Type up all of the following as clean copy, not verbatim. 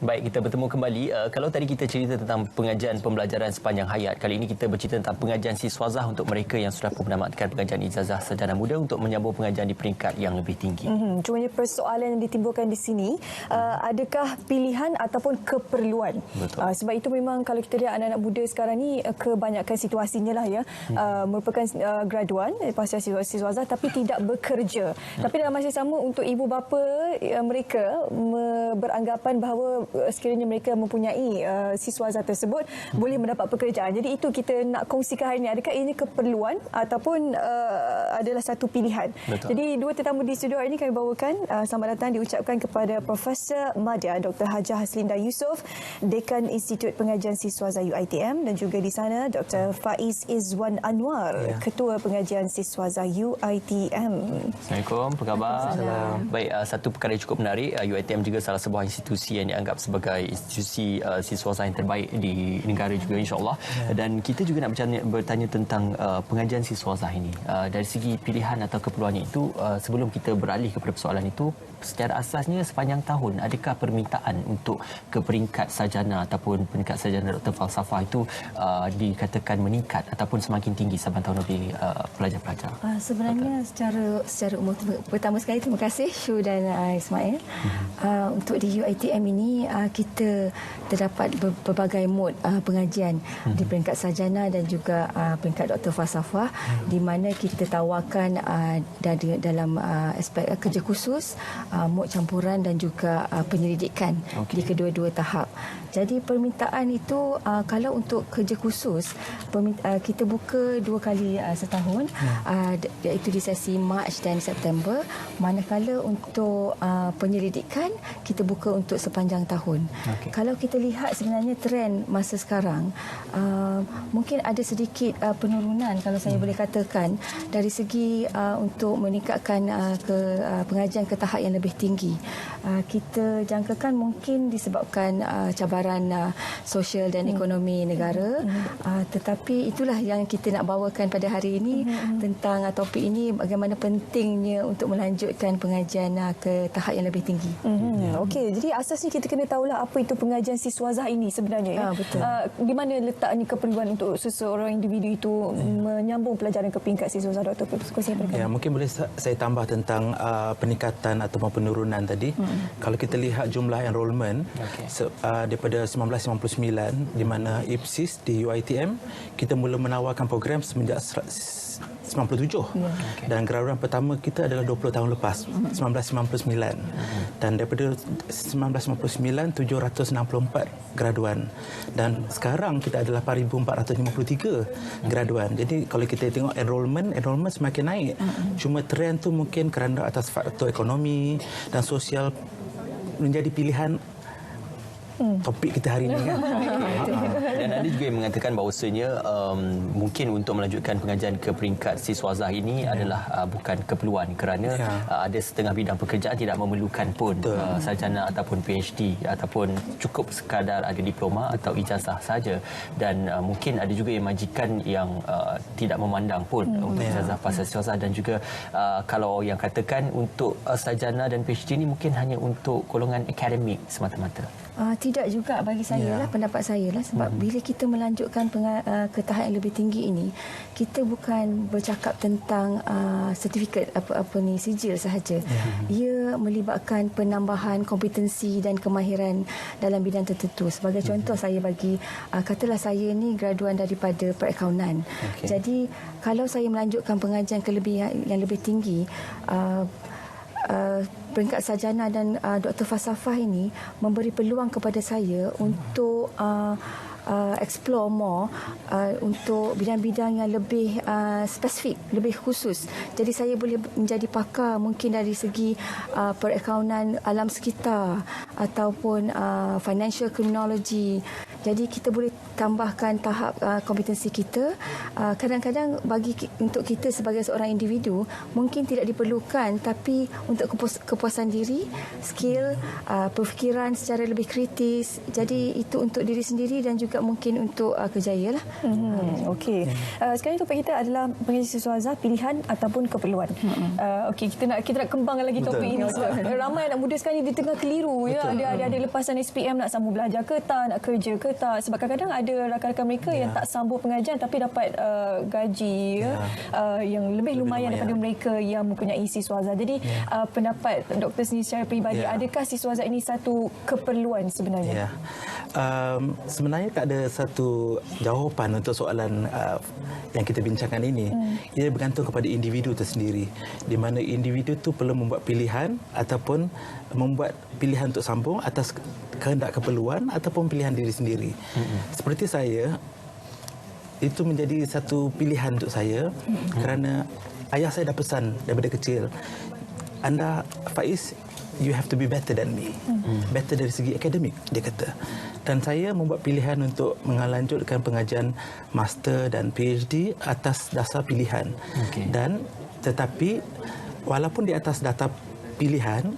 Baik, kita bertemu kembali. Kalau tadi kita cerita tentang pengajian pembelajaran sepanjang hayat, kali ini kita bercerita tentang pengajian siswazah untuk mereka yang sudah pun menamatkan pengajian ijazah sarjana muda untuk menyambung pengajian di peringkat yang lebih tinggi. Cumanya persoalan yang ditimbulkan di sini, adakah pilihan ataupun keperluan? Sebab itu memang kalau kita lihat anak-anak muda sekarang ni, kebanyakan situasinya lah ya, merupakan graduan, pasal siswazah tapi tidak bekerja. Tapi dalam masa sama untuk ibu bapa mereka beranggapan bahawa sekiranya mereka mempunyai siswazah tersebut boleh mendapat pekerjaan. Jadi itu kita nak kongsikan hari ini. Adakah ini keperluan ataupun adalah satu pilihan? Betul. Jadi dua tetamu di studio hari ini kami bawakan. Selamat datang diucapkan kepada Profesor Madya Dr. Hajah Haslinda Yusof, Dekan Institut Pengajian Siswazah UiTM, dan juga di sana Dr. Faiz Izwan Anwar, Ketua Pengajian Siswazah UiTM. Assalamualaikum, apa khabar? Baik, satu perkara yang cukup menarik, UiTM juga salah sebuah institusi yang dianggap sebagai institusi siswazah yang terbaik di negara juga, insya-Allah. Dan kita juga nak bertanya tentang pengajian siswazah ini. Dari segi pilihan atau keperluannya itu, sebelum kita beralih kepada persoalan itu, secara asasnya sepanjang tahun adakah permintaan untuk ke peringkat sarjana ataupun peringkat sarjana doktor falsafah itu dikatakan meningkat ataupun semakin tinggi sepanjang tahun lebih pelajar-pelajar? Sebenarnya secara umum, pertama sekali terima kasih Syu dan Ismail. Untuk di UiTM ini kita terdapat berbagai mod pengajian di peringkat sarjana dan juga peringkat doktor falsafah, di mana kita tawarkan dalam aspek kerja khusus, mod campuran dan juga penyelidikan di kedua-dua tahap. Jadi permintaan itu kalau untuk kerja khusus kita buka 2 kali setahun, iaitu di sesi Mac dan September, manakala untuk penyelidikan kita buka untuk sepanjang tahun. Kalau kita lihat sebenarnya trend masa sekarang, mungkin ada sedikit penurunan kalau saya boleh katakan dari segi untuk meningkatkan pengajian ke tahap yang lebih tinggi. Kita jangkakan mungkin disebabkan cabaran sosial dan ekonomi negara, tetapi itulah yang kita nak bawakan pada hari ini tentang topik ini, bagaimana pentingnya untuk melanjutkan pengajian ke tahap yang lebih tinggi. Okey, jadi asasnya kita kena tahulah apa itu pengajian siswazah ini sebenarnya. Betul. Di mana letaknya keperluan untuk seseorang individu itu menyambung pelajaran ke peringkat siswazah, Dr. Ya, mungkin boleh saya tambah tentang peningkatan ataupun penurunan tadi. Kalau kita lihat jumlah enrolment daripada 1999, di mana IPSIS di UiTM kita mula menawarkan program semenjak 97 dan graduan pertama kita adalah 20 tahun lepas, 1999, dan daripada 1999 764 graduan dan sekarang kita adalah 8,453 graduan. Jadi kalau kita tengok enrolment semakin naik, cuma trend tu mungkin kerana atas faktor ekonomi dan sosial menjadi pilihan topik kita hari ini kan. Dan ada juga yang mengatakan bahawasanya mungkin untuk melanjutkan pengajian ke peringkat siswazah ini adalah bukan keperluan, kerana ada setengah bidang pekerjaan tidak memerlukan pun sarjana ataupun PhD, ataupun cukup sekadar ada diploma atau ijazah saja. Dan mungkin ada juga yang majikan yang tidak memandang pun untuk ijazah pasal siswazah, dan juga kalau yang katakan untuk sarjana dan PhD ini mungkin hanya untuk golongan akademik semata-mata. Tidak juga bagi saya lah, pendapat saya lah, sebab bila kita melanjutkan ke tahap yang lebih tinggi ini, kita bukan bercakap tentang sertifikat sijil sahaja. Ia melibatkan penambahan kompetensi dan kemahiran dalam bidang tertentu. Sebagai contoh, saya bagi katalah saya ni graduan daripada perakaunan. Jadi kalau saya melanjutkan pengajian yang lebih tinggi, peringkat sarjana dan doktor falsafah ini memberi peluang kepada saya untuk explore more untuk bidang-bidang yang lebih spesifik, lebih khusus. Jadi saya boleh menjadi pakar mungkin dari segi perakaunan alam sekitar ataupun financial criminology Jadi kita boleh tambahkan tahap kompetensi kita. Kadang-kadang untuk kita sebagai seorang individu mungkin tidak diperlukan, tapi untuk kepuasan diri, skill, perfikiran secara lebih kritis. Jadi itu untuk diri sendiri dan juga mungkin untuk kerjaya lah. Okey. Sekarang topik kita adalah pengajian siswa azhar, pilihan ataupun keperluan. Okey, kita nak kembangkan lagi topik ini sebab ramai anak muda sekarang ni dia tengah keliru ya. Ada lepasan SPM nak sambung belajar ke tak, nak kerja ke tak. Sebab kadang-kadang ada rakan-rakan mereka yang tak sambung pengajian tapi dapat gaji yang lebih lumayan daripada mereka yang mempunyai siswa azhar. Jadi pendapat doktor sendiri secara peribadi, adakah siswa azhar ini satu keperluan sebenarnya? Sebenarnya tak ada satu jawapan untuk soalan yang kita bincangkan ini. Ia bergantung kepada individu tersendiri, di mana individu tu perlu membuat pilihan ataupun membuat pilihan untuk sambung atas kehendak keperluan ataupun pilihan diri sendiri. Seperti saya, itu menjadi satu pilihan untuk saya kerana ayah saya dah pesan daripada kecil, anda Faiz, you have to be better than me. Better dari segi akademik, dia kata. Dan saya membuat pilihan untuk melanjutkan pengajian master dan PhD atas dasar pilihan. Dan tetapi walaupun di atas data pilihan,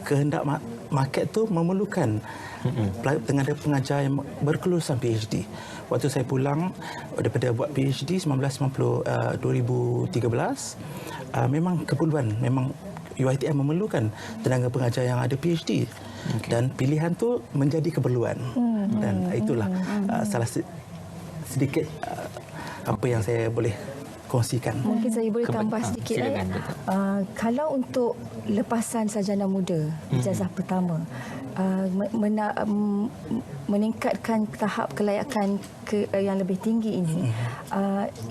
kehendak market tu memerlukan tenaga pengajar yang berkelulusan PhD. Waktu saya pulang daripada buat PhD 2013, memang keperluan, memang UiTM memerlukan tenaga pengajar yang ada PhD. Dan pilihan tu menjadi keperluan. Dan itulah salah sedikit apa yang saya boleh kongsikan. Mungkin saya boleh tambah sedikit. Kalau untuk lepasan sarjana muda, ijazah pertama, meningkatkan tahap kelayakan yang lebih tinggi ini,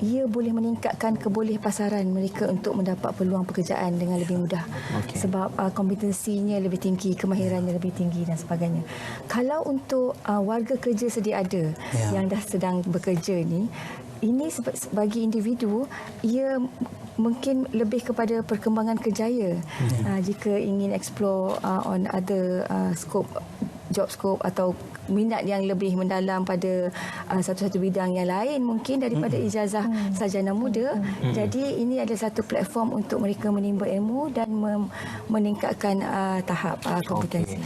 ia boleh meningkatkan kebolehpasaran mereka untuk mendapat peluang pekerjaan dengan lebih mudah. Sebab kompetensinya lebih tinggi, kemahirannya lebih tinggi dan sebagainya. Kalau untuk warga kerja sedia ada yang dah sedang bekerja ini bagi individu, ia mungkin lebih kepada perkembangan kerjaya. Jika ingin explore on other job scope atau minat yang lebih mendalam pada satu-satu bidang yang lain mungkin daripada ijazah sarjana muda. Jadi ini adalah satu platform untuk mereka menimba ilmu dan meningkatkan tahap kompetensi.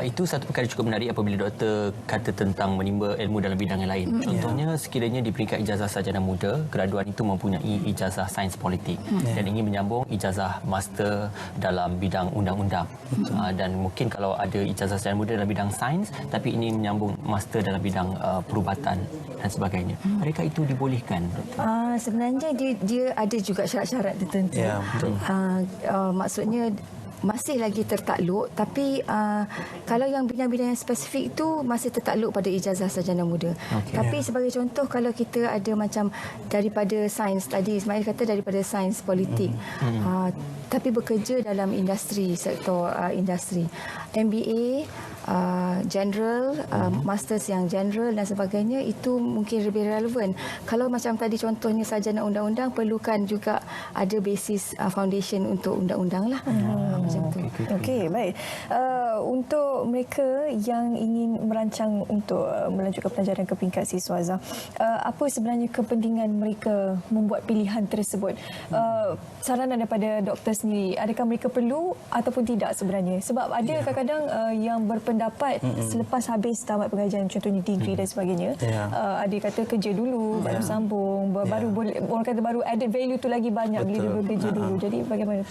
Itu satu perkara cukup menarik apabila doktor kata tentang menimba ilmu dalam bidang yang lain. Contohnya sekiranya di peringkat ijazah sarjana muda, graduan itu mempunyai ijazah sains politik dan ingin menyambung ijazah master dalam bidang undang-undang. Dan mungkin kalau ada ijazah sarjana muda dalam bidang sains tapi ini menyambung master dalam bidang perubatan dan sebagainya. Adakah itu dibolehkan, doktor? Sebenarnya dia ada juga syarat-syarat tertentu. Maksudnya masih lagi tertakluk, tapi kalau yang bidang-bidang yang spesifik itu masih tertakluk pada ijazah sarjana muda. Tapi sebagai contoh, kalau kita ada macam daripada sains tadi, Ismail kata daripada sains politik, tapi bekerja dalam industri, sektor industri, MBA, general, masters yang general dan sebagainya, itu mungkin lebih relevan. Kalau macam tadi contohnya sarjana undang-undang, perlukan juga ada basis foundation untuk undang-undang lah. Okey, baik. Untuk mereka yang ingin merancang untuk melanjutkan pelajaran ke peringkat siswa azhar, apa sebenarnya kepentingan mereka membuat pilihan tersebut? Saranan daripada doktor sendiri, adakah mereka perlu ataupun tidak sebenarnya? Sebab ada kadang-kadang yang berpendapat selepas habis tamat pengajian, contohnya degree dan sebagainya, ada kata kerja dulu, baru sambung, baru boleh, orang kata baru added value tu lagi banyak bila dia bekerja dulu. Jadi bagaimana?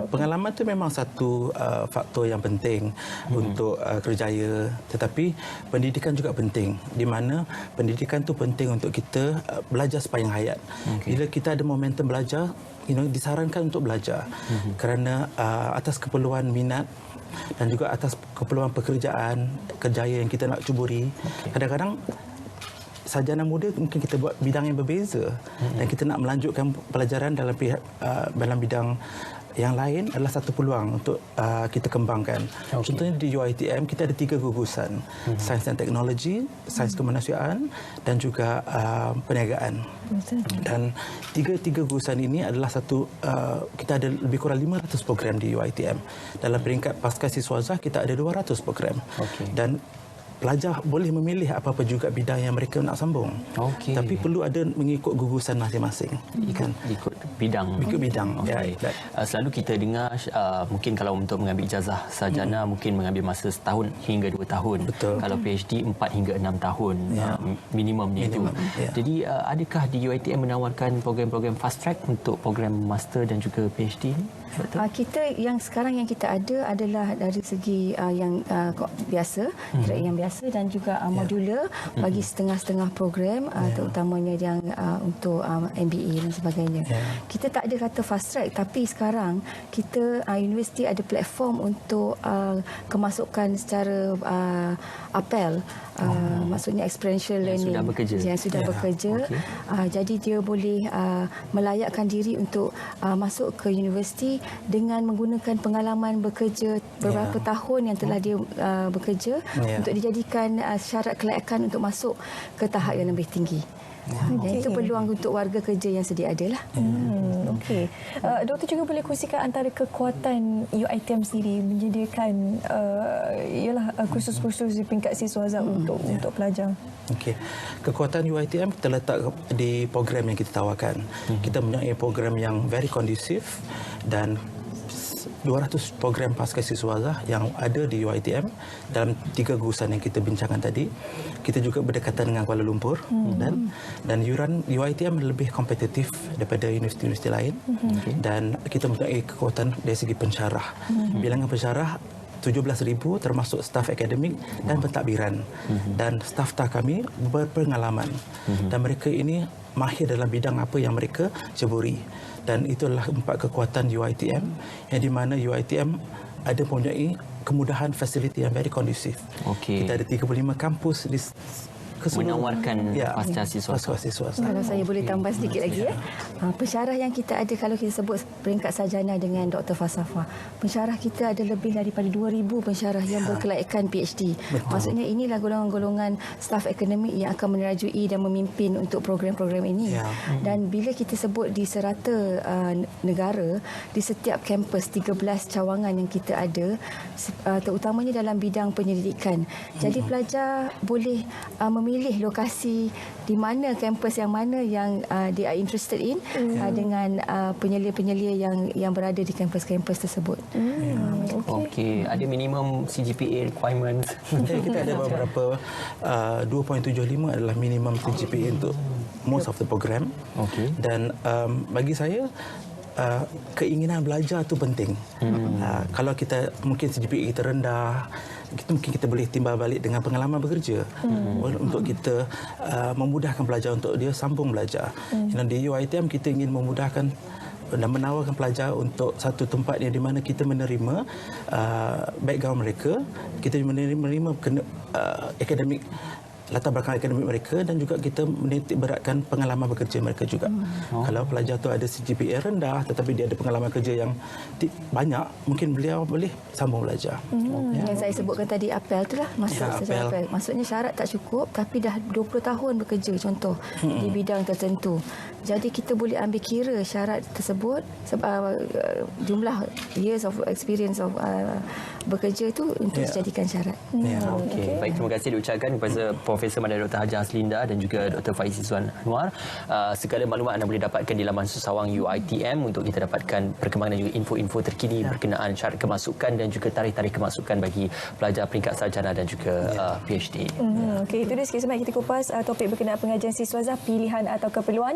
Pengalaman tu memang satu faktor yang penting untuk kerjaya, tetapi pendidikan juga penting, di mana pendidikan tu penting untuk kita belajar sepanjang hayat. Bila kita ada momentum belajar, disarankan untuk belajar kerana atas keperluan minat dan juga atas keperluan pekerjaan, kerjaya yang kita nak cuburi. Kadang-kadang sarjana muda mungkin kita buat bidang yang berbeza dan kita nak melanjutkan pelajaran dalam bidang yang lain adalah satu peluang untuk kita kembangkan. Contohnya di UiTM kita ada 3 gugusan, sains dan teknologi, sains kemanusiaan dan juga perniagaan. Dan tiga gugusan ini adalah satu, kita ada lebih kurang 500 program di UiTM. Dalam peringkat pasca siswa azhar kita ada 200 program. Dan pelajar boleh memilih apa-apa juga bidang yang mereka nak sambung. Okey. Tapi perlu ada mengikut gugusan masing-masing. Ikut bidang. Ikut bidang. Okay. Selalu kita dengar mungkin kalau untuk mengambil ijazah sarjana mungkin mengambil masa setahun hingga 2 tahun. Betul. Kalau PhD 4 hingga 6 tahun minimumnya itu. Jadi adakah di UiTM menawarkan program-program fast track untuk program master dan juga PhD ni? Kita yang sekarang yang kita ada adalah dari segi yang biasa, yang biasa dan juga modular bagi setengah-setengah program terutamanya yang untuk MBA dan sebagainya. Kita tak ada kata fast track, tapi sekarang kita universiti ada platform untuk kemasukan secara apel. Maksudnya experiential learning yang sudah bekerja. Jadi dia boleh melayakkan diri untuk masuk ke universiti dengan menggunakan pengalaman bekerja beberapa tahun yang telah dia bekerja untuk dijadikan syarat kelayakan untuk masuk ke tahap yang lebih tinggi. Itu peluang untuk warga kerja yang sedia ada lah. Okey. Doktor juga boleh kongsikan antara kekuatan UiTM sendiri menyediakan kursus-kursus di peringkat siswaza untuk pelajar. Okey. Kekuatan UiTM kita letak di program yang kita tawarkan. Kita mempunyai program yang very kondusif dan 200 program pasca siswaza yang ada di UiTM dalam 3 gugusan yang kita bincangkan tadi. Kita juga berdekatan dengan Kuala Lumpur dan yuran UiTM lebih kompetitif daripada universiti-universiti lain dan kita mempunyai kekuatan dari segi pensyarah. Bilangan pensyarah 17,000 termasuk staf akademik dan pentadbiran dan staf-staf kami berpengalaman dan mereka ini mahir dalam bidang apa yang mereka ceburi dan itulah 4 kekuatan UiTM yang di mana UiTM ada mempunyai kemudahan fasiliti yang very kondusif. Kita ada 35 kampus di menawarkan pasca siswaza. Kalau saya boleh tambah sedikit lagi pensyarah yang kita ada kalau kita sebut peringkat sarjana dengan Dr. Falsafah, pensyarah kita ada lebih daripada 2,000 pensyarah yang berkelayakan PhD. Maksudnya inilah golongan-golongan staf akademik yang akan menerajui dan memimpin untuk program-program ini. Dan bila kita sebut di serata negara, di setiap kampus 13 cawangan yang kita ada terutamanya dalam bidang penyelidikan. Jadi pelajar boleh memilih lokasi di mana kampus yang mana yang they are interested in dengan penyelia-penyelia yang berada di kampus-kampus tersebut. Okey, ada minimum CGPA requirements. Kita ada beberapa 2.75 adalah minimum CGPA untuk most of the program. Dan bagi saya keinginan belajar tu penting. Kalau kita mungkin CGPA kita rendah, mungkin kita boleh timbal balik dengan pengalaman bekerja untuk kita memudahkan pelajar untuk dia sambung belajar. Dan di UiTM kita ingin memudahkan dan menawarkan pelajar untuk satu tempat yang di mana kita menerima background mereka, kita menerima akademik latar belakang akademik mereka dan juga kita menitik beratkan pengalaman bekerja mereka juga. Kalau pelajar tu ada CGPA rendah tetapi dia ada pengalaman kerja yang banyak, mungkin beliau boleh sambung belajar. Yang saya sebutkan tadi apel itulah masuk secara apel. Maksudnya syarat tak cukup tapi dah 20 tahun bekerja contoh di bidang tertentu. Jadi kita boleh ambil kira syarat tersebut jumlah years of experience of bekerja itu untuk dijadikan syarat. Baik, terima kasih diucapkan kepada Profesor Madya Dr. Hajah Haslinda dan juga Dr. Faiz Izzuan Anwar. Segala maklumat anda boleh dapatkan di laman Susawang UiTM untuk kita dapatkan perkembangan dan juga info-info terkini berkenaan syarat kemasukan dan juga tarikh-tarikh kemasukan bagi pelajar peringkat sarjana dan juga PhD. Okey, itu dia sikit sebanyak kita kupas topik berkenaan pengajian siswaza, pilihan atau keperluan.